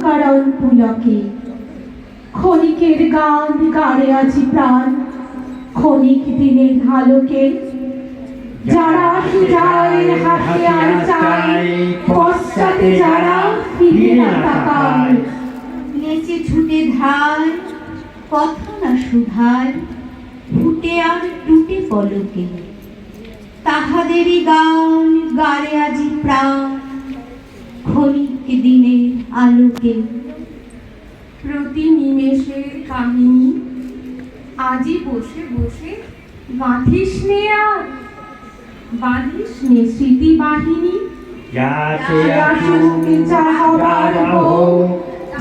অকারণ পুলকে। ক্ষণিকের গান গাড়ে আজি প্রাণ, ক্ষণিক দিনের আলোকে। যারা সুজায় হাতে আর চায়, পশ্চাতে যারা ফিরে না তাকায়। নেচে ছুটে ধার, পথ না সুধার, ফুটে আর টুটে পলকে। তাহাদেরই গান গাড়ে আজি প্রাণ, ক্ষণিক দিনের আলোকে। প্রতি নিমেষের কাহিনী আজি বসে বসে গাঁথিস নে আর, বাঁধিস নে স্মৃতি বাহিনী।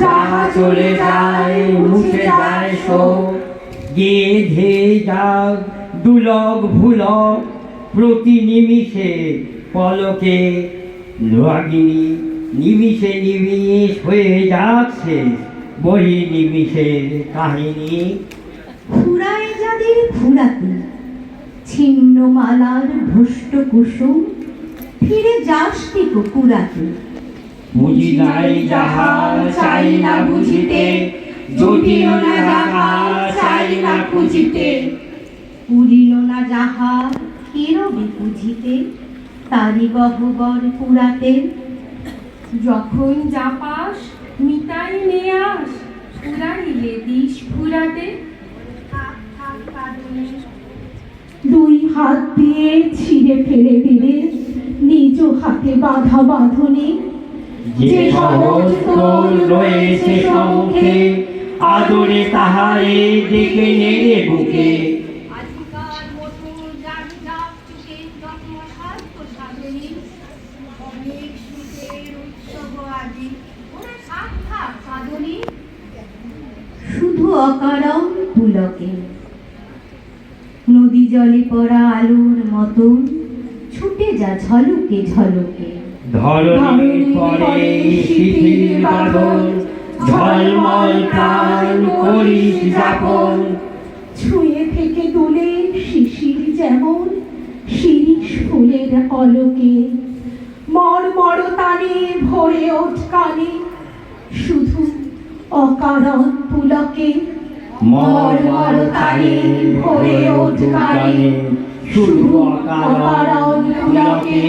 যাহা চলে যায় মুছে যায় শোক, গেধে যাক দুলক ভুলক প্রতি নিমিষে পলকে। রাগিনী নিমিষে নিমিষ হয়ে যাচ্ছে বহি নিমিষের কাহিনী। ফুরায় যাদের ফুরাতে, ছিন্ন মালার ভুষ্ট কুসুম, ফিরে যাস কি কুকুরাতে। বুঝি নাই যাহা চাই না বুঝিতে, জটিল না যাহা চাই না খুঁজিতে। উড়িল না যাহা কেরবে বুঝিতে, তারি গহ্বর পুরাতে। যখন যা পাস মিটাই নে আস, ফুরাইলে দিস ফুরাতে। দুই হাত দিয়ে ছিঁড়ে ফেলে দিলে নিজ হাতে বাঁধা বাঁধনে। যে সহজ তোর রয়েছে সম্মুখে, আদরে তাহারে ডেকে নেড়ে বুকে। আজিকার মতো জানি ডাক চুকে যত্ন স্বার্থ সাধনী, অনেক সুখের উৎসব আজি ওরে সাক্ষাৎ সাধনী। শুধু অকারণ পুলকে, নদী জলে পড়া আলোর মতন ছুটে যা ঝলকে ঝলকে। ধরণীর পরে শিথিল বাঁধন, ঝলমল প্রাণ করিস যাপন। ছুঁয়ে থেকে তুলে শিশির যেমন শিরিষ ফুলের অলকে। মর্মর তানে ভরে ওঠ কানে, শুধু অকারণ পুলকে। মর্মর তানে ভরে ওঠ কানে, শুধু অকারণ পুলকে।